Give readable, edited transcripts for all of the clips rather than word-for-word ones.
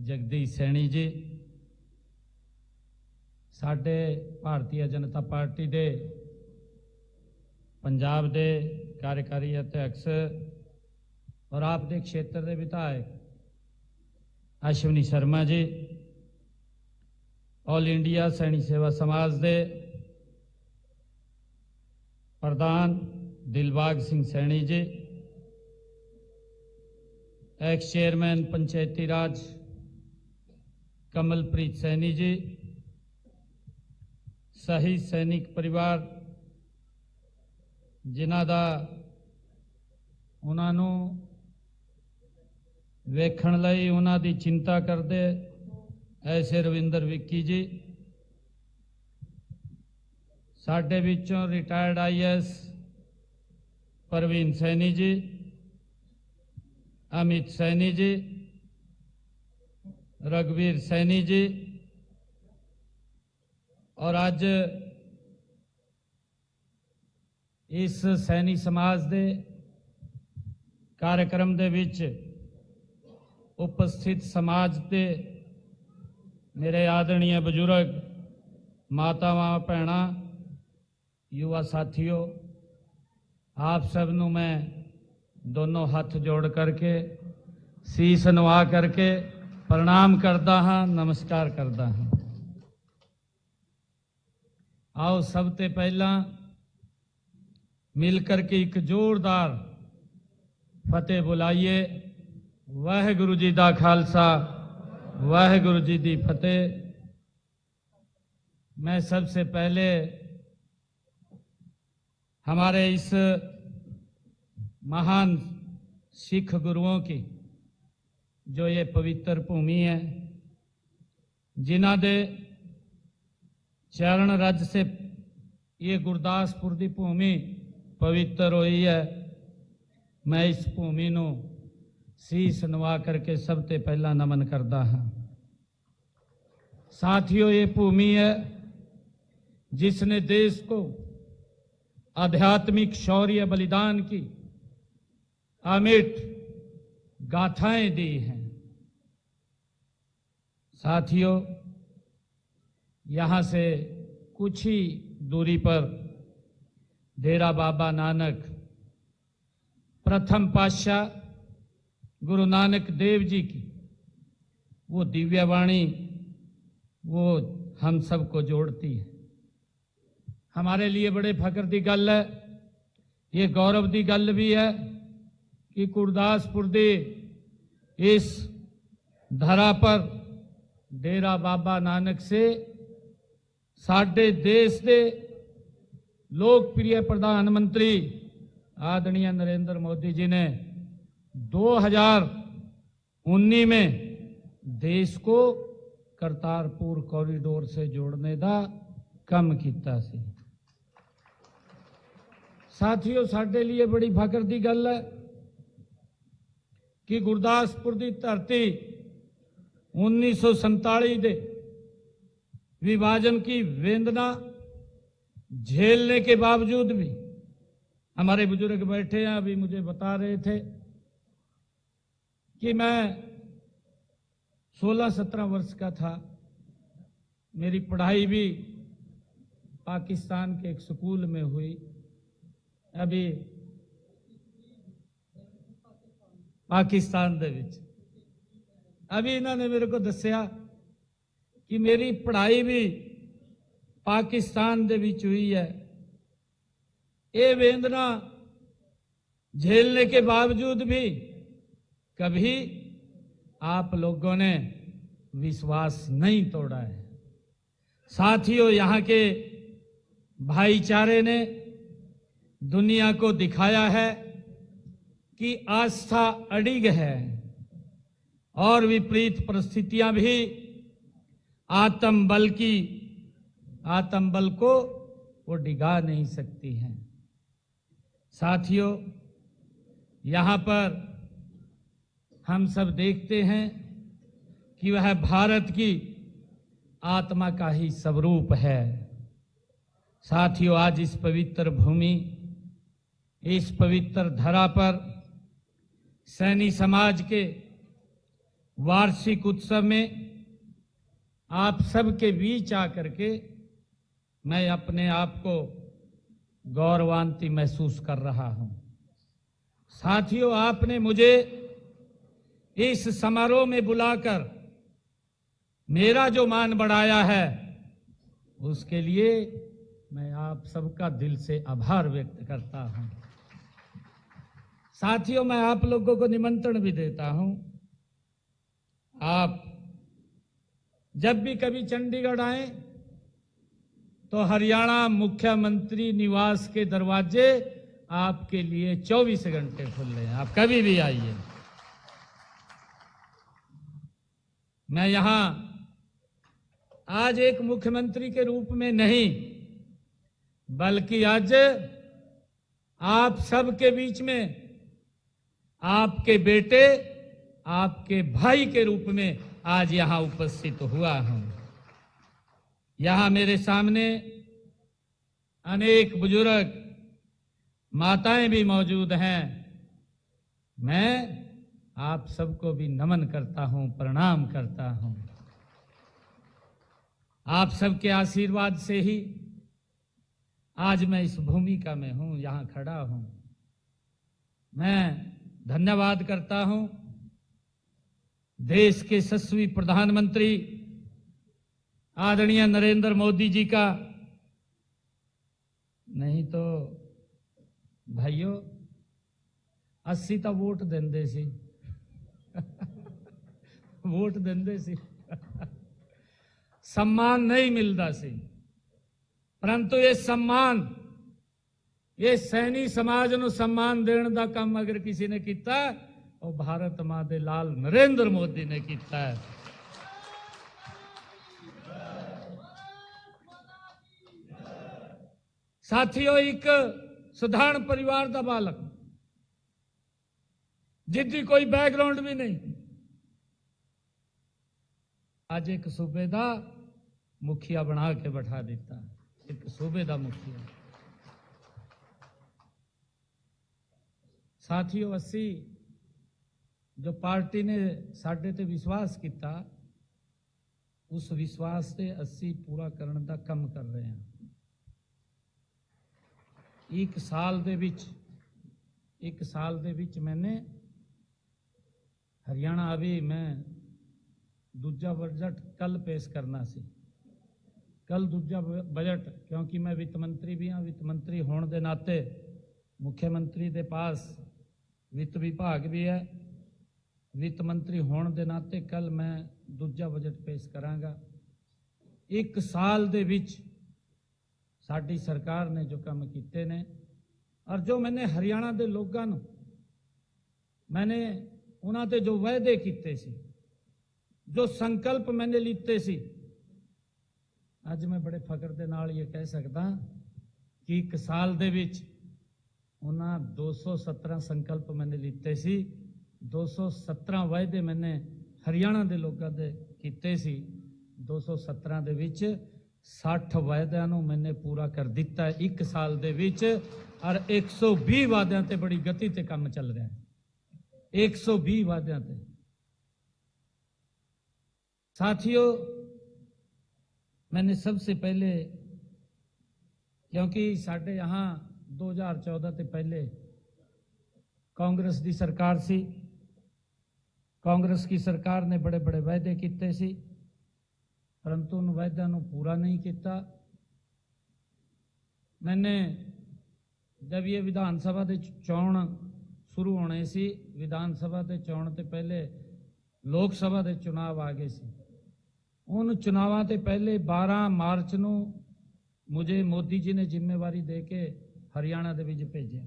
जगदीश सैनी जी, साडे भारतीय जनता पार्टी दे पंजाब दे कार्यकारी अध्यक्ष और आप दे क्षेत्र के विधायक अश्विनी शर्मा जी, ऑल इंडिया सैनी सेवा समाज दे प्रधान दिलबाग सिंह सैनी जी, एक्स चेयरमैन पंचायती राज कमलप्रीत सैनी जी, शहीद सैनिक परिवार जिन्हां दा उन्हां नूं वेखण लई उन्हां दी चिंता करदे ऐसे रविंदर विक्की जी, साडे विचों रिटायर्ड IAS परवीन सैनी जी, अमित सैनी जी, रघुवीर सैनी जी, और अज इस सैनी समाज दे कार्यक्रम दे विच उपस्थित समाज के मेरे आदरणीय बुजुर्ग मातावां भैणां युवा साथियों, आप सब नूं मैं दोनों हाथ जोड़ करके शीश नवा करके प्रणाम करता हाँ, नमस्कार करता हाँ। आओ सब ते पहला मिलकर के एक जोरदार फतेह बुलाइए। वाहिगुरु जी दा खालसा, वाहिगुरु जी दी फतेह। मैं सबसे पहले हमारे इस महान सिख गुरुओं की जो ये पवित्र भूमि है, जिन्हां दे चरण रज से ये गुरदासपुर की भूमि पवित्र हुई है, मैं इस भूमि नूं शीश नवा करके सब ते पहला नमन करता हाँ। साथियों, ये भूमि है जिसने देश को आध्यात्मिक शौर्य बलिदान की अमिट गाथाएं दी हैं। साथियों, यहां से कुछ ही दूरी पर डेरा बाबा नानक प्रथम पातशाह गुरु नानक देव जी की वो दिव्य वाणी वो हम सबको जोड़ती है। हमारे लिए बड़े फख्र की गल है, ये गौरव की गल भी है कि गुरदासपुर दे इस धरा पर डेरा बाबा नानक से साडे देश के लोकप्रिय प्रधानमंत्री आदरणीय नरेंद्र मोदी जी ने 2019 में देश को करतारपुर कॉरिडोर से जोड़ने का काम किया सी। साथियों, साडे लिए बड़ी फख्र की गल है कि गुरदासपुर की धरती 1947 के विभाजन की वेदना झेलने के बावजूद भी, हमारे बुजुर्ग बैठे हैं अभी मुझे बता रहे थे कि मैं 16-17 वर्ष का था, मेरी पढ़ाई भी पाकिस्तान के एक स्कूल में हुई। अभी पाकिस्तान दे विच अभी इन्होंने मेरे को दसिया कि मेरी पढ़ाई भी पाकिस्तान दे विच हुई है। ये वेदना झेलने के बावजूद भी कभी आप लोगों ने विश्वास नहीं तोड़ा है। साथियों, यहाँ के भाईचारे ने दुनिया को दिखाया है कि आस्था अडिग है और विपरीत परिस्थितियां भी आत्मबल को वो डिगा नहीं सकती हैं। साथियों, यहाँ पर हम सब देखते हैं कि वह भारत की आत्मा का ही स्वरूप है। साथियों, आज इस पवित्र भूमि, इस पवित्र धरा पर सैनी समाज के वार्षिक उत्सव में आप सबके बीच आकर के मैं अपने आप को गौरवान्वित महसूस कर रहा हूं। साथियों, आपने मुझे इस समारोह में बुलाकर मेरा जो मान बढ़ाया है, उसके लिए मैं आप सबका दिल से आभार व्यक्त करता हूं। साथियों, मैं आप लोगों को निमंत्रण भी देता हूं। आप जब भी कभी चंडीगढ़ आए तो हरियाणा मुख्यमंत्री निवास के दरवाजे आपके लिए 24 घंटे खुले हैं। आप कभी भी आइए। मैं यहां आज एक मुख्यमंत्री के रूप में नहीं, बल्कि आज आप सबके बीच में आपके बेटे, आपके भाई के रूप में आज यहां उपस्थित हुआ हूं। यहां मेरे सामने अनेक बुजुर्ग माताएं भी मौजूद हैं। मैं आप सबको भी नमन करता हूं, प्रणाम करता हूं। आप सबके आशीर्वाद से ही आज मैं इस भूमिका में हूं, यहां खड़ा हूं। मैं धन्यवाद करता हूं देश के यशस्वी प्रधानमंत्री आदरणीय नरेंद्र मोदी जी का। नहीं तो भाइयों 80 ਤਾਂ वोट देंदे सी वोट देंदे सी सम्मान नहीं मिलता सी, परंतु ये सम्मान, ये सैनी समाज ਨੂੰ सम्मान देने का काम अगर किसी ने किया, वो भारत मां दे लाल नरेंद्र मोदी ने किया है। साथियों, एक साधारण परिवार का बालक, जिसकी कोई बैकग्राउंड भी नहीं, आज एक सूबे का मुखिया बना के बैठा दिता। एक सूबे का मुखिया। साथियों, असी जो पार्टी ने साडे ते विश्वास किया, उस विश्वास से असी पूरा करने का काम कर रहे हैं। एक साल दे विच मैंने हरियाणा, अभी मैं दूजा बजट कल पेश करना सी। कल दूजा बजट, क्योंकि मैं वित्त मंत्री भी हाँ, वित्त मंत्री होने के नाते मुख्यमंत्री के पास वित्त विभाग भी है। वित्त मंत्री होने के नाते कल मैं दूजा बजट पेश करांगा। एक साल दे विच साडी सरकार ने जो काम किए ने, और जो मैंने हरियाणा के लोगों को, मैंने उन्होंने जो वायदे किए सी, जो संकल्प मैंने लीते सी, आज मैं बड़े फकर के नाल ये कह सकता कि एक साल दे विच उन्हां 217 संकल्प मैंने लीते सी। 217 वायदे मैंने हरियाणा के लोगों के किए सी। 217 दे विच 60 वायदों को मैंने पूरा कर दिता है एक साल दे विच, और 120 वायदों ते बड़ी गति से काम चल रहा है। 120 वायदों ते। साथियों, मैंने सबसे पहले, क्योंकि साढ़े यहाँ 2014 से पहले कांग्रेस की सरकार सी, कांग्रेस की सरकार ने बड़े बड़े वायदे किए सी, परंतु उन वायदों को पूरा नहीं किया। मैंने जब ये विधानसभा के चोण शुरू होने सी, विधानसभा के चोण से पहले लोक सभा के चुनाव आ गए सी। उन चुनावों से पहले 12 मार्च को मुझे मोदी जी ने जिम्मेवारी दे के हरियाणा के विच भेजा।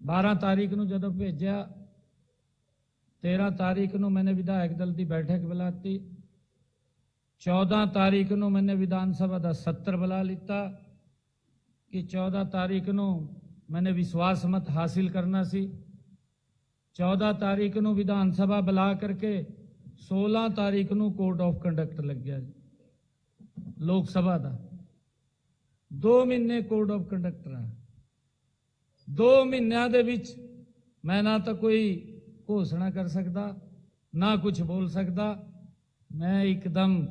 12 तारीख को जदों भेजा, 13 तारीख को मैंने विधायक दल की बैठक बुलाती। 14 तारीख को मैंने विधानसभा का सत्र बुला लिता कि 14 तारीख को मैंने विश्वास मत हासिल करना सी। 14 तारीख को विधानसभा बुला करके 16 तारीख को कोड ऑफ कंडक्ट लग गया लोक सभा का। 2 महीने कोड ऑफ कंडक्ट रहा। 2 महीनों के विच मैं ना तो कोई घोषणा कर सकता, ना कुछ बोल सकता। मैं एकदम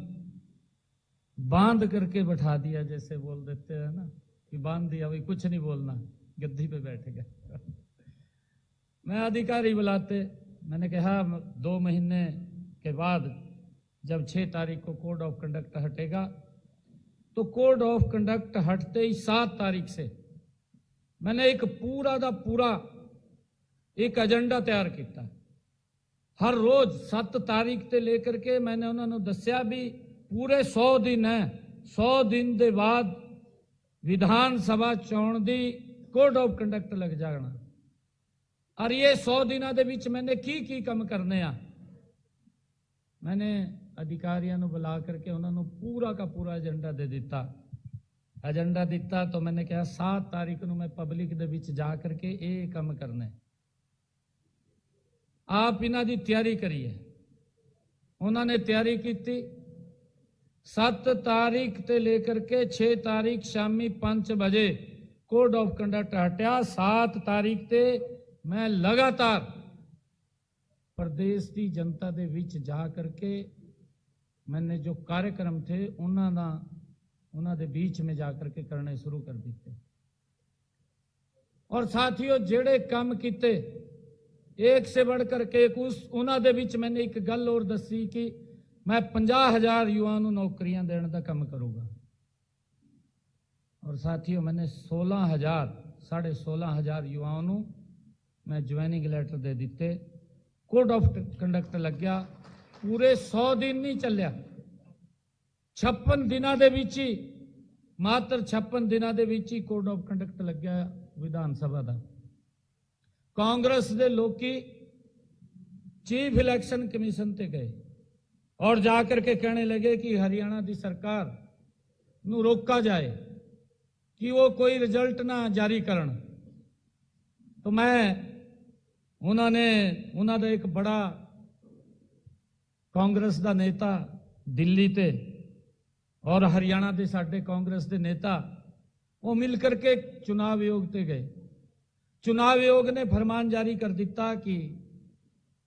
बांध करके बैठा दिया, जैसे बोल देते हैं ना कि बांध दिया, वही कुछ नहीं बोलना, गद्दी पे बैठ गए। मैं अधिकारी बुलाते, मैंने कहा 2 महीने के बाद जब 6 तारीख को कोड ऑफ कंडक्ट हटेगा, तो कोड ऑफ कंडक्ट हटते ही 7 तारीख से मैंने एक पूरा दा पूरा एक एजेंडा तैयार किया। हर रोज 7 तारीख से लेकर के मैंने उन्होंने दस्या भी पूरे 100 दिन है, 100 दिन के बाद विधान सभा चोण दी कोड ऑफ कंडक्ट लग जाना। और ये 100 दिनों के बीच मैंने की काम करने आ। मैंने अधिकारियों को बुला करके उन्होंने पूरा का पूरा एजेंडा दे दिता। एजेंडा दिता तो मैंने कहा 7 तारीख को मैं पब्लिक दे विच जा करके ये काम करने, आप इन्हां दी तैयारी करिए। उन्होंने तैयारी की। 7 तारीख से लेकर के 6 तारीख शामी 5 बजे कोड ऑफ कंडक्ट हटिया। 7 तारीख से मैं लगातार प्रदेश की जनता दे विच जा करके मैंने जो कार्यक्रम थे उन्होंने दे बीच में जाकर के करने शुरू कर दिए। और साथियों, जेड़े काम किते एक से बढ़कर के एक, उन्होंने बीच मैंने एक गल और दसी कि मैं 50,000 युवाओं को नौकरियां देने का काम करूंगा। और साथियों, मैंने 16,000 युवाओं को मैं ज्वाइनिंग लेटर दे दिते। कोड ऑफ कंडक्ट लग गया। पूरे 100 दिन नहीं चलिया, 56 दिनों के बीच ही, मात्र 56 दिनों के बीच ही कोड ऑफ कंडक्ट लग गया विधान सभा का। कांग्रेस के लोकी चीफ इलेक्शन कमीशन ते गए और जाकर के कहने लगे कि हरियाणा की सरकार नू रोका जाए कि वो कोई रिजल्ट ना जारी करन। तो मैं उन्होंने एक बड़ा कांग्रेस का नेता दिल्ली ते और हरियाणा के साडे कांग्रेस के नेता वो मिलकर के चुनाव आयोग ते गए। चुनाव आयोग ने फरमान जारी कर दिता कि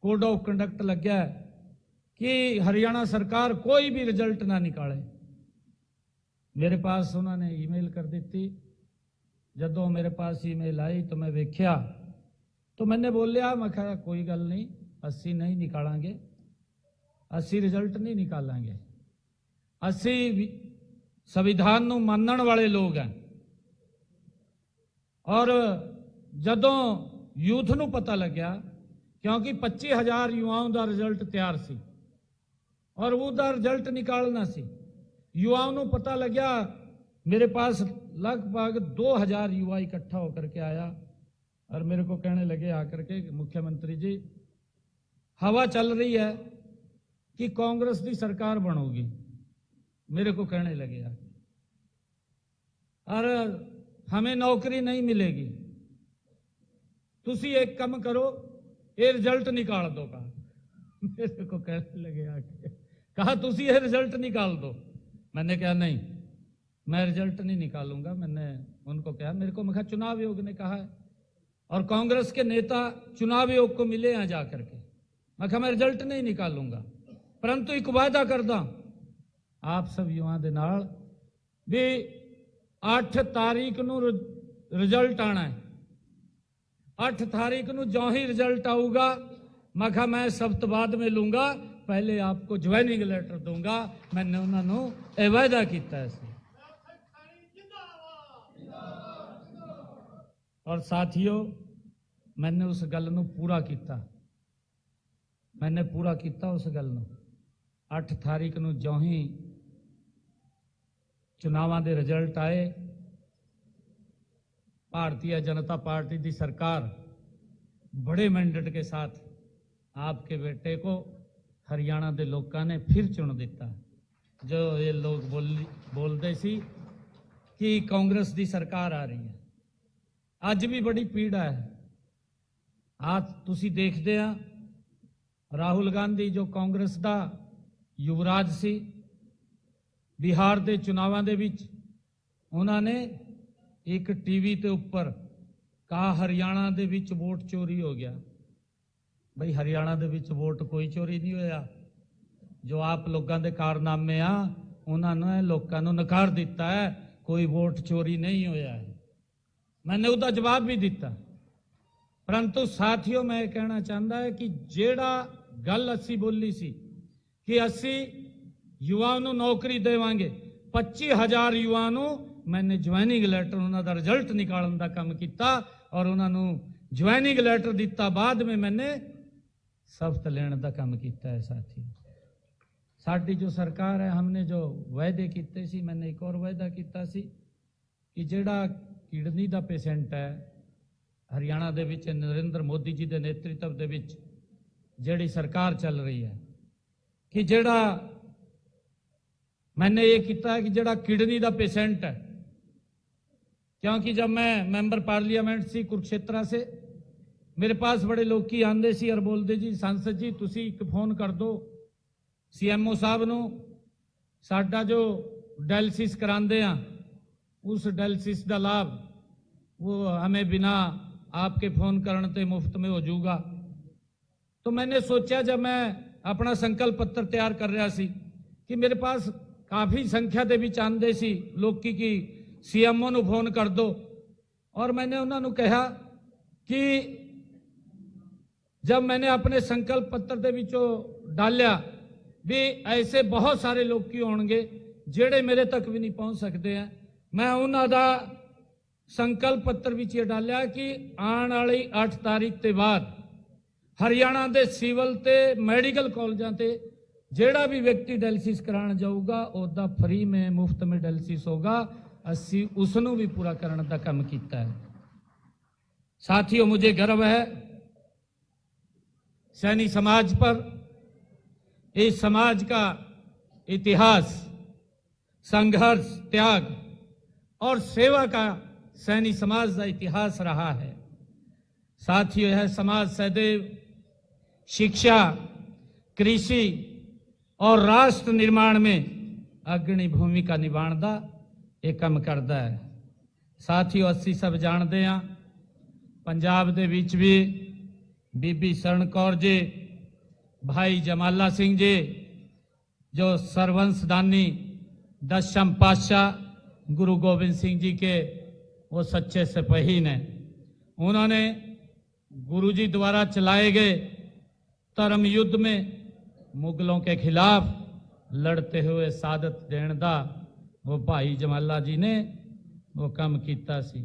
कोड ऑफ कंडक्ट लग गया है कि हरियाणा सरकार कोई भी रिजल्ट ना निकाले। मेरे पास उन्होंने ईमेल कर दी। जदों मेरे पास ईमेल आई तो मैं वेख्या, तो मैंने बोलिया, मैं कहा कोई गल नहीं, असी नहीं निकालांगे, असी रिजल्ट नहीं निकालांगे। असी संविधान नूं मानण वाले लोग हैं। और जदों यूथ नूं पता लग्या, क्योंकि 25,000 युवाओं का रिजल्ट तैयार सी और उसका रिजल्ट निकालना सी, युवाओं नूं पता लग्या। मेरे पास लगभग 2,000 युवा इकट्ठा होकर के आया और मेरे को कहने लगे आकर के, मुख्यमंत्री जी हवा चल रही है कि कांग्रेस की सरकार बनोगी। मेरे को कहने लगे यार, और हमें नौकरी नहीं मिलेगी, तुसी एक कम करो, ये रिजल्ट निकाल दो। कहा मेरे को कहने लगे आके, कहा तुसी ये रिजल्ट निकाल दो। मैंने कहा नहीं, मैं रिजल्ट नहीं निकालूंगा। मैंने उनको कहा, मेरे को मैं चुनाव आयोग ने कहा है और कांग्रेस के नेता चुनाव आयोग को मिले हैं जाकर के। मैं कहा मैं रिजल्ट नहीं निकालूंगा, परंतु एक वायदा करदा आप सब युवा दे नाल भी 8 तारीख नूं रिजल्ट आना है। 8 तारीख नूं जो ही रिजल्ट आऊगा, मैं कहा मैं सब्त बाद में लूंगा, पहले आपको ज्वाइनिंग लेटर दूंगा। मैंने उन्होंने वायदा किया है। और साथियों, मैंने उस गल नूं पूरा किया। मैंने पूरा किया उस गल नूं। 8 तारीख नूं जो ही चुनावां दे रिजल्ट आए, भारतीय जनता पार्टी की सरकार बड़े मैंडेट के साथ आपके बेटे को हरियाणा के लोगों ने फिर चुन दिता। जो ये लोग बोलते सी कि कांग्रेस की सरकार आ रही है, अज भी बड़ी पीड़ा है। आज तुसी देखते हैं, राहुल गांधी जो कांग्रेस का युवराज सी, बिहार के चुनावों के विच उन्होंने एक टीवी के उपर कहा हरियाणा के विच वोट चोरी हो गया। ਬਈ ਹਰਿਆਣਾ ਦੇ ਵਿੱਚ ਵੋਟ ਕੋਈ ਚੋਰੀ ਨਹੀਂ ਹੋਇਆ। ਜੋ ਆਪ ਲੋਕਾਂ ਦੇ ਕਾਰਨਾਮੇ ਆ ਉਹਨਾਂ ਨੇ ਲੋਕਾਂ ਨੂੰ ਨਕਾਰ ਦਿੱਤਾ ਹੈ, ਕੋਈ ਵੋਟ ਚੋਰੀ ਨਹੀਂ ਹੋਇਆ ਹੈ। मैंने उसका जवाब भी दिता। परंतु साथियों मैं कहना चाहता है कि जेड़ा गल असी बोली सी कि असी युवाओं ਨੂੰ नौकरी देवांगे, 25,000 युवाओं ਨੂੰ मैंने ज्वाइनिंग लैटर उन्होंने रिजल्ट निकालने का काम किया और उन्होंने ज्वाइनिंग लैटर दिता। बाद में मैंने सख्त लेने का काम किया है। साथियों साडी जो सरकार है, हमने जो वायदे किए सी, मैंने एक और वायदा किया सी कि जेड़ा किडनी का पेशेंट है हरियाणा दे विच नरेंद्र मोदी जी के नेतृत्व दे विच जिहड़ी सरकार चल रही है कि जेड़ा मैंने ये किया कि जेड़ा किडनी का पेशेंट है, क्योंकि जब मैं मैंबर पार्लीमेंट सी कुरुक्षेत्रा से, मेरे पास बड़े लोग की आंदे सी और बोलते जी सांसद जी तुसी एक फोन कर दो CMO साहब नूं, साडा जो डायलिसिस करांदे आ उस डायलिसिस का लाभ वो हमें बिना आपके फोन करने ते मुफ्त में हो जाऊगा। तो मैंने सोचा जब मैं अपना संकल्प पत्र तैयार कर रहा सी कि मेरे पास काफ़ी संख्या के विच आंदे सी लोग की CMO नूं फोन कर दो, और मैंने उन्होंने कहा कि जब मैंने अपने संकल्प पत्र के विचों डालिया भी ऐसे बहुत सारे लोग की होंगे जेड़े मेरे तक भी नहीं पहुंच सकते हैं, मैं उन्होंने संकल्प पत्र विच ये डालिया कि आने वाली 8 तारीख के बाद हरियाणा के सिविल ते मैडिकल कॉलेजों से जेड़ा भी व्यक्ति डायलिसिस कराने जाऊगा उसका फ्री में मुफ्त में डायलिसिस होगा। असी उसनों भी पूरा करने का काम किया है। साथियों मुझे गर्व है सैनी समाज पर। इस समाज का इतिहास संघर्ष, त्याग और सेवा का सैनी समाज का इतिहास रहा है। साथियों यह समाज सदैव शिक्षा, कृषि और राष्ट्र निर्माण में अग्रणी भूमिका निभाने एक काम करता है। साथियों असी सब जानते हैं पंजाब के विच भी बीबी शरण कौर जी, भाई जमाला सिंह जी जो सरवंशदानी 10वें पातशाह गुरु गोबिंद सिंह जी के वो सच्चे सिपाही ने, उन्होंने गुरु जी द्वारा चलाए गए धर्म युद्ध में मुगलों के खिलाफ लड़ते हुए सादत देने का वो भाई जमाला जी ने वो काम किया सी।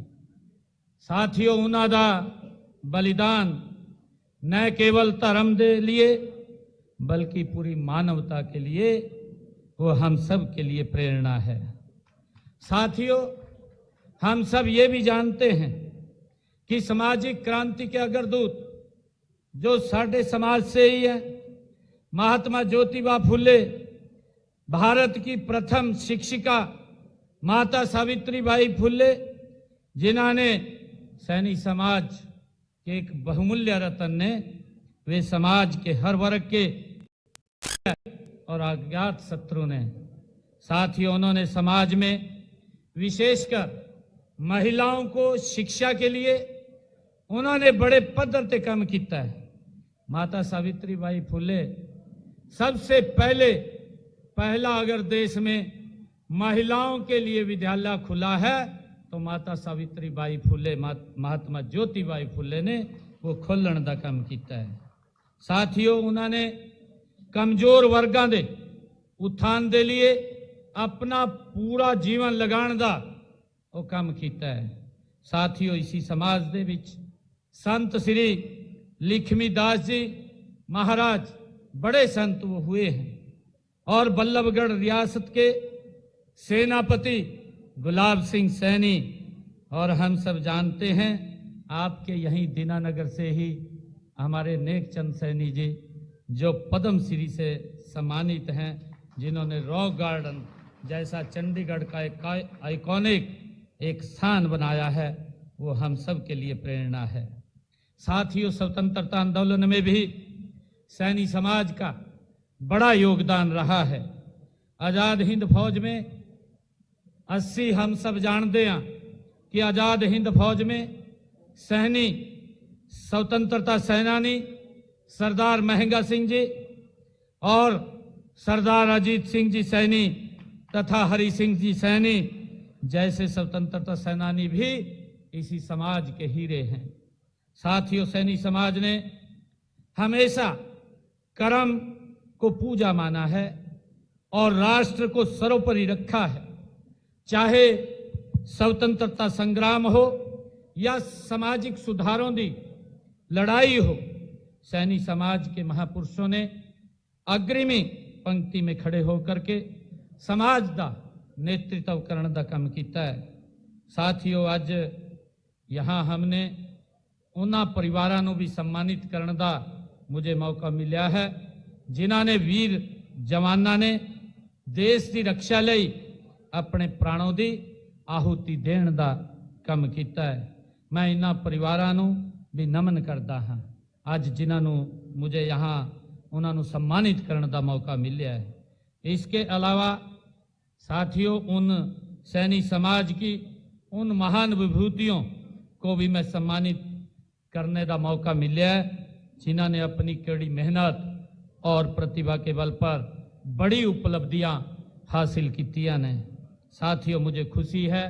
साथियों उन्होंने बलिदान न केवल धर्म के लिए बल्कि पूरी मानवता के लिए वो हम सब के लिए प्रेरणा है। साथियों हम सब ये भी जानते हैं कि सामाजिक क्रांति के अग्रदूत जो साढ़े समाज से ही है, महात्मा ज्योतिबा फुले, भारत की प्रथम शिक्षिका माता सावित्रीबाई फुले, जिन्होंने सैनी समाज के एक बहुमूल्य रत्न ने, वे समाज के हर वर्ग के और अज्ञात शत्रु ने। साथियों उन्होंने समाज में विशेषकर महिलाओं को शिक्षा के लिए उन्होंने बड़े पद्धर से काम किया है। माता सावित्रीबाई फुले सबसे पहला अगर देश में महिलाओं के लिए विद्यालय खुला है तो माता सावित्रीबाई फुले, महात्मा ज्योतिबाई फुले ने वो खोलने का काम किया है। साथियों उन्होंने कमजोर वर्गों के उत्थान के लिए अपना पूरा जीवन लगाने का वो काम किया है। साथियों इसी समाज दे विच संत श्री लिखमी दास जी महाराज बड़े संत वो हुए हैं और बल्लभगढ़ रियासत के सेनापति गुलाब सिंह सैनी, और हम सब जानते हैं आपके यहीं दीनानगर से ही हमारे नेक चंद सैनी जी जो पद्म श्री से सम्मानित हैं, जिन्होंने रॉक गार्डन जैसा चंडीगढ़ का एक आइकॉनिक एक स्थान बनाया है, वो हम सब के लिए प्रेरणा है। साथियों स्वतंत्रता आंदोलन में भी सैनी समाज का बड़ा योगदान रहा है। आज़ाद हिंद फौज में 80 हम सब जानते हैं कि आज़ाद हिंद फौज में सैनी स्वतंत्रता सेनानी सरदार महंगा सिंह जी और सरदार अजीत सिंह जी सैनी तथा हरि सिंह जी सैनी जैसे स्वतंत्रता सेनानी भी इसी समाज के हीरे हैं। साथियों, सैनी समाज ने हमेशा कर्म को पूजा माना है और राष्ट्र को सर्वोपरि रखा है। चाहे स्वतंत्रता संग्राम हो या सामाजिक सुधारों की लड़ाई हो, सैनी समाज के महापुरुषों ने अग्रिमी पंक्ति में खड़े होकर के समाज का नेतृत्व करने का काम किया है। साथियों, आज यहाँ हमने उन्होंने परिवारों को भी सम्मानित करने का मुझे मौका मिला है जिन्होंने वीर जवानों ने देश की रक्षा लई अपने प्राणों की आहुति देने का काम किया है। मैं इन्होंने परिवारों को भी नमन करता हाँ आज जिन्होंने मुझे यहाँ उन्होंने सम्मानित करने का मौका मिला है। इसके अलावा साथियों, उन सैनी समाज की उन महान विभूतियों को भी मैं सम्मानित करने का मौका मिला है जिन्होंने अपनी कड़ी मेहनत और प्रतिभा के बल पर बड़ी उपलब्धियां हासिल की ने। साथियों, मुझे खुशी है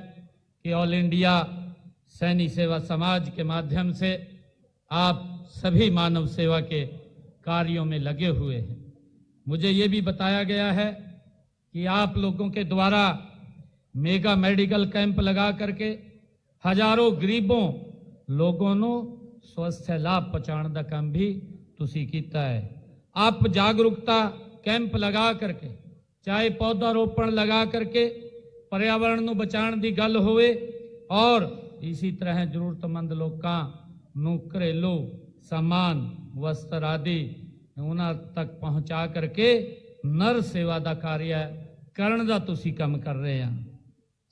कि ऑल इंडिया सैनी सेवा समाज के माध्यम से आप सभी मानव सेवा के कार्यों में लगे हुए हैं। मुझे ये भी बताया गया है कि आप लोगों के द्वारा मेगा मेडिकल कैंप लगा करके हजारों गरीबों लोगों को स्वास्थ्य लाभ पहुंचाने का काम भी तुसी कीता है। आप जागरूकता कैंप लगा करके, चाहे पौधारोपण लगा करके पर्यावरण को बचाने की गल होवे और इसी तरह जरूरतमंद लोगों नूं घरेलू सामान वस्त्र आदि उन्हां तक पहुंचा करके नर सेवा का कार्य करने का तुसी काम कर रहे हैं।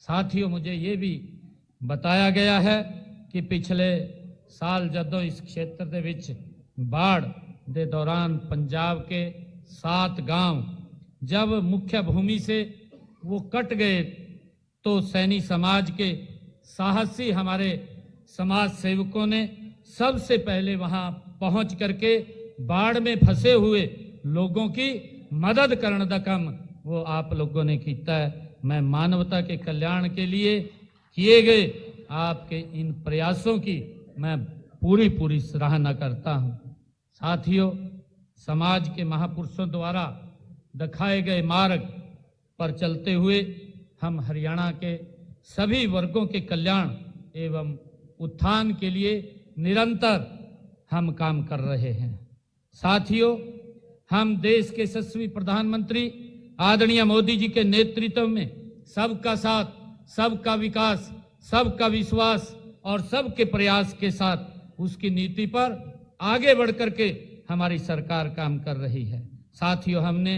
साथियों, मुझे ये भी बताया गया है कि पिछले साल जदों इस क्षेत्र के विच बाढ़ के दौरान पंजाब के 7 गांव जब मुख्य भूमि से वो कट गए तो सैनी समाज के साहसी हमारे समाज सेवकों ने सबसे पहले वहां पहुंच करके बाढ़ में फंसे हुए लोगों की मदद करने का काम वो आप लोगों ने किया है। मैं मानवता के कल्याण के लिए किए गए आपके इन प्रयासों की मैं पूरी सराहना करता हूं। साथियों, समाज के महापुरुषों द्वारा दिखाए गए मार्ग पर चलते हुए हम हरियाणा के सभी वर्गों के कल्याण एवं उत्थान के लिए निरंतर हम काम कर रहे हैं। साथियों, हम देश के यशस्वी प्रधानमंत्री आदरणीय मोदी जी के नेतृत्व में सबका साथ, सबका विकास, सबका विश्वास और सबके प्रयास के साथ उसकी नीति पर आगे बढ़ करके हमारी सरकार काम कर रही है। साथियों, हमने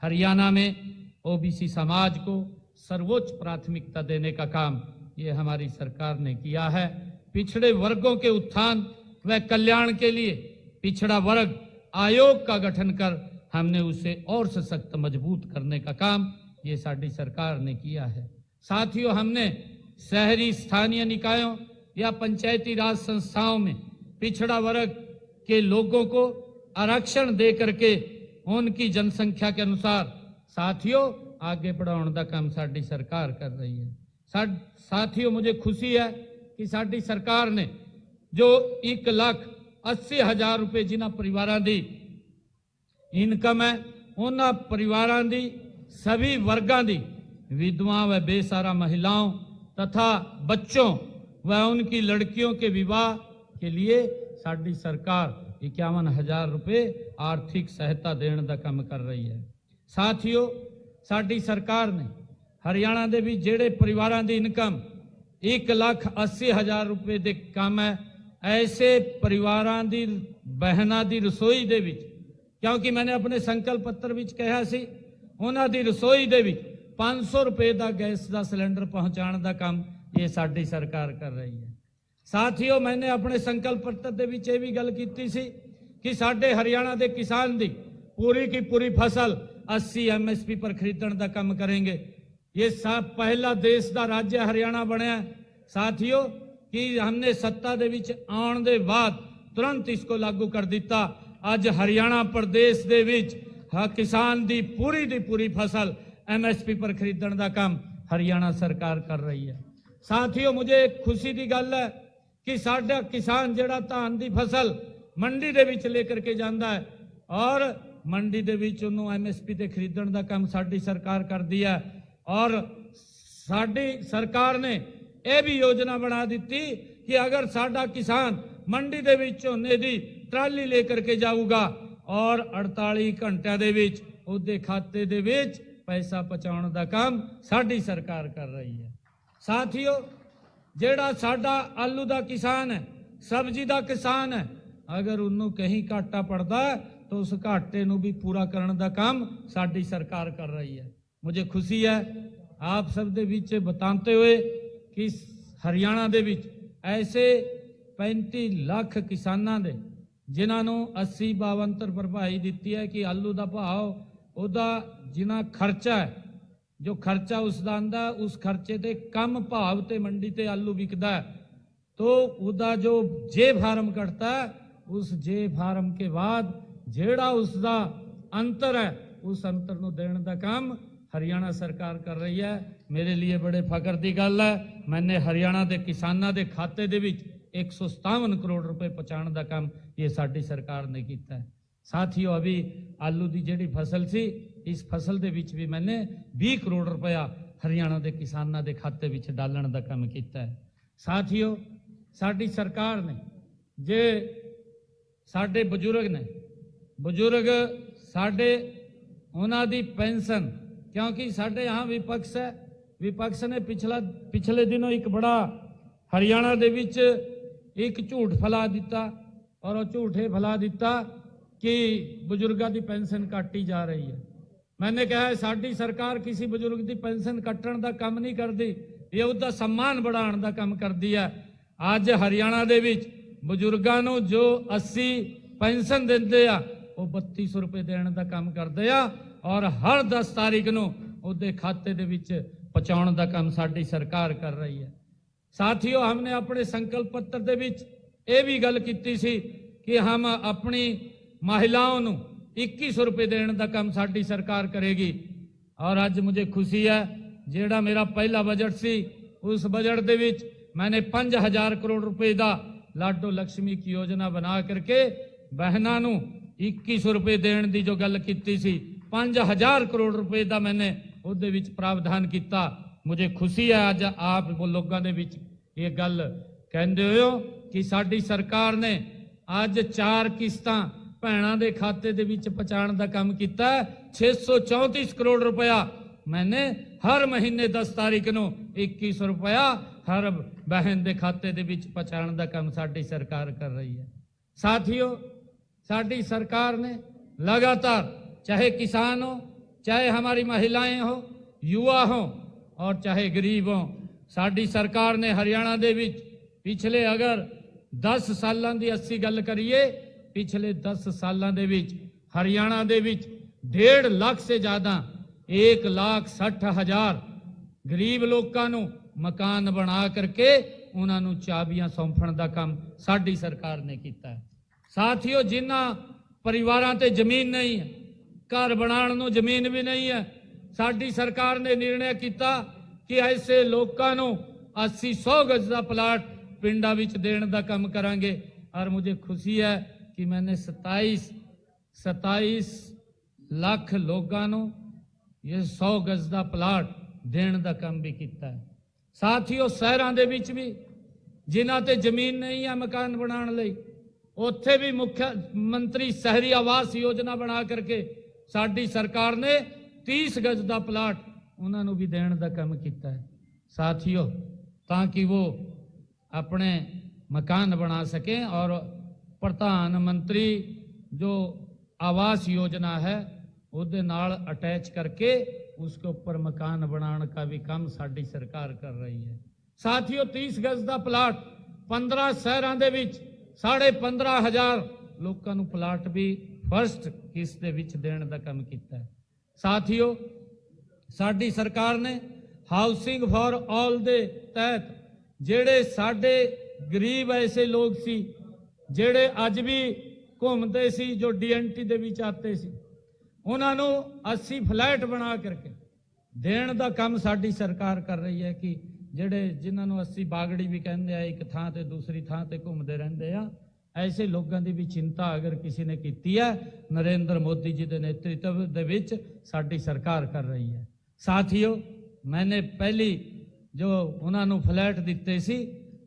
हरियाणा में ओबीसी समाज को सर्वोच्च प्राथमिकता देने का काम ये हमारी सरकार ने किया है। पिछड़े वर्गों के उत्थान व कल्याण के लिए पिछड़ा वर्ग आयोग का गठन कर हमने उसे और सशक्त मजबूत करने का काम ये साडी सरकार ने किया है। साथियों, हमने शहरी स्थानीय निकायों या पंचायती राज संस्थाओं में पिछड़ा वर्ग के लोगों को आरक्षण दे करके उनकी जनसंख्या के अनुसार साथियों आगे बढ़ाने का काम साडी सरकार कर रही है। साथियों, मुझे खुशी है कि साडी सरकार ने जो 1,80,000 रुपए जिन्हां परिवारों की इनकम है उन्हां परिवारों की सभी वर्गों की विधवा व बेसहारा महिलाओं तथा बच्चों व उनकी लड़कियों के विवाह के लिए साडी सरकार 51,000 रुपए आर्थिक सहायता देने का काम कर रही है। साथियों, साडी सरकार ने हरियाणा के भी जेड़े परिवारों की इनकम 1,80,000 रुपए के काम है ऐसे परिवारों की बहनों की रसोई दे विच, क्योंकि मैंने अपने संकल्प पत्र विच कहा सी उन्हां दी रसोई दे विच 500 रुपए का गैस का सिलेंडर पहुंचाने का काम ये साडी सरकार कर रही है। साथियों, मैंने अपने संकल्प पत्र दे विच ये भी गल कीती सी कि साडे हरियाणा के किसान दी पूरी की पूरी फसल 80 MSP पर खरीदने का काम करेंगे। ये सब पहला देश का राज्य हरियाणा बनया। साथियों, कि हमने सत्ता दे विच आउण दे बाद तुरंत इसको लागू कर दिता। ਅੱਜ ਹਰਿਆਣਾ ਪ੍ਰਦੇਸ਼ ਦੇ ਵਿੱਚ किसान दी पूरी फसल MSP पर खरीदण का काम हरियाणा सरकार कर रही है। साथियों, मुझे खुशी की गल है कि साडा किसान जिहड़ा धान की फसल मंडी दे विच लेकर के जाता है और मंडी दे विच उन्होंने MSP ते खरीदण का काम साडी सरकार कर दी है। और साडी सरकार ने यह भी योजना बना दी कि अगर साडा किसान मंडी दे विच झोने दी ट्राली लेकर के जाऊगा और 48 घंटिया दे विच उहदे खाते दे विच पैसा पहुंचाने का काम साडी सरकार कर रही है। साथियों, जेड़ा साडा आलू का किसान है, सब्जी का किसान है, अगर उन्होंने कहीं घाटा पड़ता है तो उस घाटे नूं भी पूरा करने का काम साडी सरकार कर रही है। मुझे खुशी है आप सब दे विच बताते हुए कि हरियाणा दे विच ऐसे 35 लाख किसानां दे जिन्होंने 80-52 भरपाई दी है कि आलू का भाव उदा जिना खर्चा है, जो खर्चा उसका आंदा उस खर्चे ते कम भाव ते मंडी ते आलू विकदा है, तो उदा जो जे फार्म कटता है उस जे फार्म के बाद जेड़ा उसका अंतर है उस अंतर नूं देण दा काम हरियाणा सरकार कर रही है। मेरे लिए बड़े फकर की गल है, मैंने हरियाणा के किसानों के खाते दे विच 157 करोड़ रुपए पहुंचाने का काम ये साडी सरकार ने किया है। साथियों, अभी आलू की जिहड़ी फसल सी, इस फसल दे विच भी मैंने 20 करोड़ रुपया हरियाणा के किसानों के खाते विच डालण का काम किया है। साथियों, साडी सरकार ने जे साडे बुजुर्ग साडे उन्हां दी पेंशन, क्योंकि साडे यहाँ विपक्ष है, विपक्ष ने पिछले दिनों एक बड़ा हरियाणा दे विच एक झूठ फैला दिता और वह झूठे फैला दिता कि बुजुर्गों की पेंशन काटी जा रही है। मैंने कहा है साडी सरकार किसी बुजुर्ग की पेंशन कट्टण का काम नहीं करती, ये उसका सम्मान बढ़ाने का काम करती है। अज हरियाणा दे विच बुजुर्गों को जो 80 पेंशन देंदे आ वो 3200 रुपये देने का काम करते हैं और हर 10 तारीख को उसके खाते दे विच पहुंचाने का काम साडी सरकार कर रही है। साथियों, हमने अपने संकल्प पत्र दे विच ये भी गल की सी कि हम अपनी महिलाओं को 2100 रुपये देने का काम साडी सरकार करेगी। और आज मुझे खुशी है, जेड़ा मेरा पहला बजट सी उस बजट दे विच मैंने 5000 करोड़ रुपए का लाडो लक्ष्मी की योजना बना करके बहनों को 2100 रुपये देने की जो गल की सी, 5000 करोड़ रुपए का मैंने उहदे विच प्रावधान किया। मुझे खुशी है आज आप लोगों के बीच ये गल कहते हो कि साडी सरकार ने आज 4 किस्तां भैणां दे खाते दे विच पहुंचाने का काम किया। 634 करोड़ रुपया मैंने हर महीने 10 तारीख को 2100 रुपया हर बहन के खाते दे विच पहुंचाने का काम साडी सरकार कर रही है। साथियों, साडी सरकार ने लगातार, चाहे किसान हो, चाहे हमारी महिलाएं हो, युवा हो और चाहे गरीब हों, साडी सरकार ने हरियाणा दे विच पिछले अगर 10 सालों की 80 गल करिए, पिछले 10 सालों दे विच हरियाणा दे विच 1.5 लाख से ज़्यादा 1,60,000 गरीब लोगों को मकान बना करके उन्होंने चाबियां सौंपण का काम साडी सरकार ने किया है। साथियों, जिन्हां परिवारां ते जमीन नहीं है, घर बनाने नूं जमीन भी नहीं है, साडी सरकार ने निर्णय किया कि ऐसे लोगों को 80-100 गज का प्लाट पिंडा विच देने का काम करांगे। और मुझे खुशी है कि मैंने 27 लाख लोगों को ये 100 गज का प्लाट देने का काम भी किया है। साथियों, शहरों के विच भी जिन्हां ते जमीन नहीं है मकान बनाने लई, उत्थे भी मुख्यमंत्री शहरी आवास योजना बना करके साडी सरकार ने 30 गज का प्लाट उन्होंने भी देने का काम किया है। साथियों, ताकि वो अपने मकान बना सकें और प्रधानमंत्री जो आवास योजना है उसके नाल अटैच करके उसके ऊपर मकान बनाने का भी काम साडी सरकार कर रही है। साथियों, 30 गज का प्लाट 15 शहरों के विच 15,500 लोगों को प्लाट भी फर्स्ट किस्त दे विच देने का काम किया है। साथियों, साडी सरकार ने हाउसिंग फॉर ऑल दे तहत जेड़े साडे गरीब ऐसे लोग सी जेड़े अज भी ਘੁੰਮਦੇ ਸੀ, ਜੋ ਡੀਐਨਟੀ ਦੇ ਵਿੱਚ ਆਤੇ ਸੀ, ਉਹਨਾਂ ਨੂੰ 80 ਫਲੈਟ ਬਣਾ ਕਰਕੇ ਦੇਣ ਦਾ ਕੰਮ ਸਾਡੀ ਸਰਕਾਰ ਕਰ ਰਹੀ ਹੈ ਕਿ ਜਿਹੜੇ ਜਿਨ੍ਹਾਂ ਨੂੰ 80 ਬਾਗੜੀ ਵੀ ਕਹਿੰਦੇ ਆ, ਇੱਕ ਥਾਂ ਤੇ ਦੂਸਰੀ ਥਾਂ ਤੇ ਘੁੰਮਦੇ ਰਹਿੰਦੇ ਆ, ऐसे लोगों की भी चिंता अगर किसी ने की है, नरेंद्र मोदी जी के नेतृत्व दे विच साडी सरकार कर रही है। साथियों, मैंने पहली जो उन्होंने फ्लैट दिते सी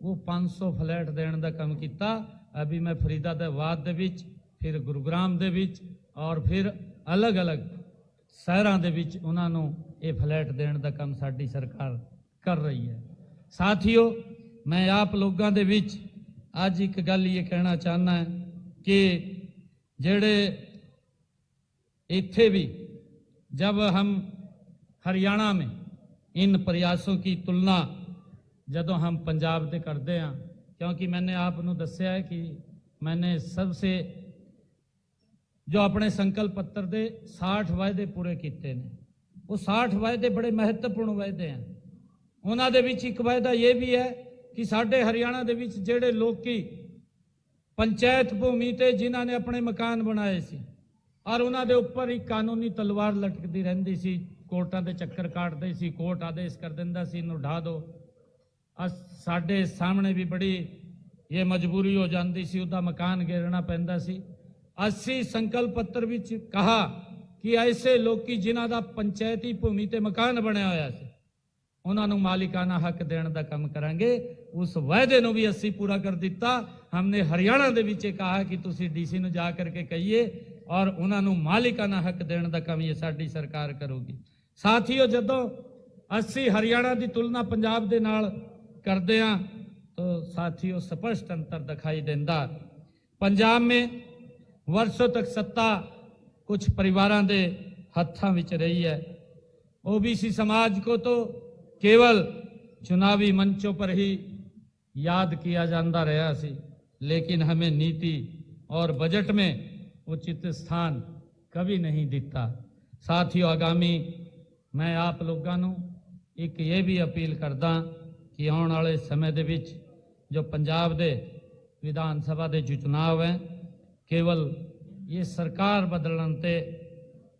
वो 500 फ्लैट देने का काम किया। अभी मैं फरीदाबाद दे विच, फिर गुरुग्राम दे विच और फिर अलग अलग शहरों के विच उन्होंने ये फ्लैट देने का काम साडी सरकार कर रही है। साथियों, मैं आप लोगों के विच आज एक गल ये कहना चाहना है कि जेड़े इत्थे भी जब हम हरियाणा में इन प्रयासों की तुलना जदों हम पंजाब से करते हैं, क्योंकि मैंने आपको दस्या है कि मैंने सबसे जो अपने संकल्प पत्र दे 60 वायदे पूरे किए हैं, वो 60 वायदे बड़े महत्वपूर्ण वायदे हैं। उन्हां दे विच एक वायदा ये भी है कि साडे हरियाणा दे विच जेड़े लोकी पंचायत भूमि ते जिन्हां ने अपने मकान बनाए सी और उन्हां दे उपर एक कानूनी तलवार लटकदी रहिंदी सी, कोर्टां दे चक्कर काटदे सी, कोर्ट आदेश कर दिंदा सी इहनूं ढा दो। साडे सामने भी बड़ी ये मजबूरी हो जाती सी, उहदा मकान घेरना पैंदा सी। असीं संकल्प पत्र विच कहा कि ऐसे लोकी जिन्हां दा पंचायती भूमि ते मकान बनिया होया सी उन्होंने मालिकाना हक देने का काम करांगे। उस वायदे भी असी पूरा कर दिता। हमने हरियाणा दे विच कहा कि तुसी डीसी नूं जा करके कहिए और उन्होंने मालिकाना हक देने का काम ये साडी सरकार करूगी। साथियों, जदों असी हरियाणा की तुलना पंजाब दे नाल करदे हां तो साथियों स्पष्ट अंतर दिखाई देंदा। पंजाब में वर्षों तक सत्ता कुछ परिवारों के हत्थां विच रही है। ओबीसी समाज को तो केवल चुनावी मंचों पर ही याद किया जाता रहा सी, लेकिन हमें नीति और बजट में उचित स्थान कभी नहीं दिता। साथियों, आगामी मैं आप लोगों को एक ये भी अपील करदा कि आने वाले समय दे विच जो पंजाब दे विधान सभा दे जो चुनाव हैं, केवल ये सरकार बदलने ते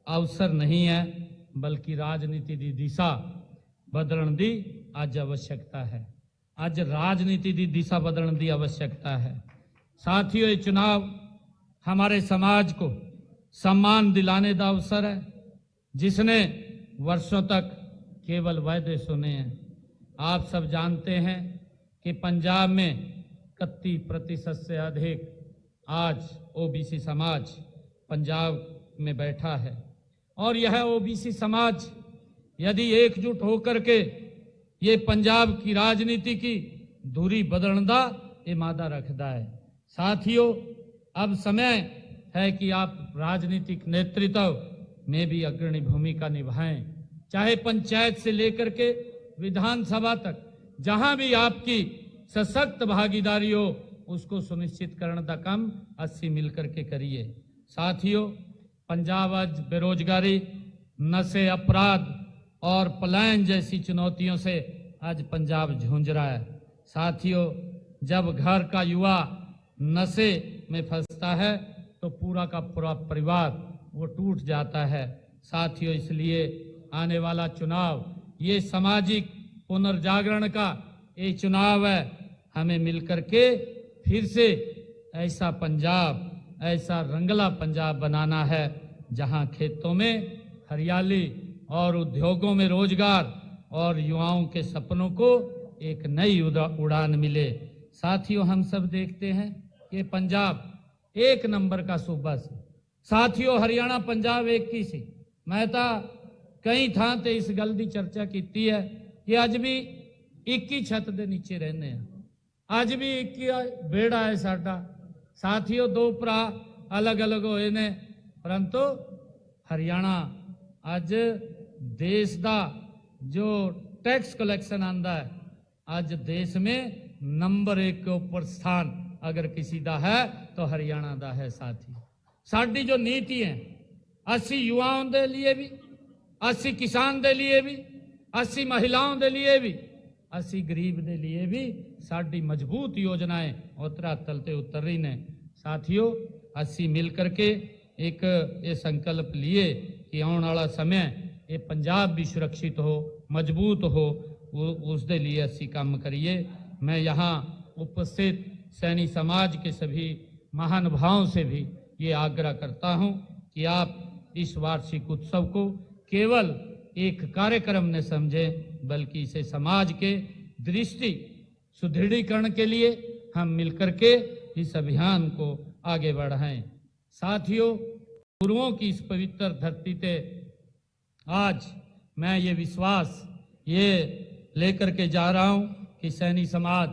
अवसर नहीं है, बल्कि राजनीति की दिशा बदलने की अज आवश्यकता है। अज राजनीति की दिशा बदलने की आवश्यकता है। साथियों, ये चुनाव हमारे समाज को सम्मान दिलाने का अवसर है, जिसने वर्षों तक केवल वायदे सुने हैं। आप सब जानते हैं कि पंजाब में 31% से अधिक आज ओबीसी समाज पंजाब में बैठा है और यह ओबीसी समाज यदि एकजुट होकर के ये पंजाब की राजनीति की धुरी बदलने का इरादा रखता है। साथियों, अब समय है कि आप राजनीतिक नेतृत्व में भी अग्रणी भूमिका निभाएं, चाहे पंचायत से लेकर के विधानसभा तक, जहां भी आपकी सशक्त भागीदारी हो उसको सुनिश्चित करने का काम असी मिलकर के करिए। साथियों, पंजाब आज बेरोजगारी, नशे, अपराध और पलायन जैसी चुनौतियों से आज पंजाब जूझ रहा है। साथियों, जब घर का युवा नशे में फंसता है तो पूरा का पूरा परिवार वो टूट जाता है। साथियों, इसलिए आने वाला चुनाव ये सामाजिक पुनर्जागरण का ये चुनाव है। हमें मिलकर के फिर से ऐसा पंजाब, ऐसा रंगला पंजाब बनाना है जहां खेतों में हरियाली और उद्योगों में रोजगार और युवाओं के सपनों को एक नई उड़ान मिले। साथियों, हम सब देखते हैं कि पंजाब एक नंबर का सूबा से। साथियों, हरियाणा पंजाब एक ही सी। मैं तो कई थां ते इस गल की चर्चा की है कि अज भी एक ही छत के नीचे रहने हैं, अज भी एक ही बेड़ा है साडा। साथियों, दो भरा अलग अलग होए ने, परंतु हरियाणा अज देश का जो टैक्स कलैक्शन आंदा है, अज देश में नंबर 1 के ऊपर स्थान अगर किसी का है तो हरियाणा का है। साथी, साडी जो नीति है, असी युवाओं के लिए भी, असी किसान के लिए भी, असी महिलाओं के लिए भी, असी गरीब के लिए भी साडी मजबूत योजनाएं और धरातल ते उतर रही ने। साथियों, असी मिल करके एक ये संकल्प लिए कि आने वाला समय ये पंजाब भी सुरक्षित हो, मजबूत हो, उसके लिए असी काम करिए। मैं यहाँ उपस्थित सैनी समाज के सभी महानुभावों से भी ये आग्रह करता हूँ कि आप इस वार्षिक उत्सव को केवल एक कार्यक्रम न समझें, बल्कि इसे समाज के दृष्टि सुदृढ़ीकरण के लिए हम मिलकर के इस अभियान को आगे बढ़ाएं। साथियों, गुरुओं की इस पवित्र धरती पे आज मैं ये विश्वास ये लेकर के जा रहा हूं कि सैनी समाज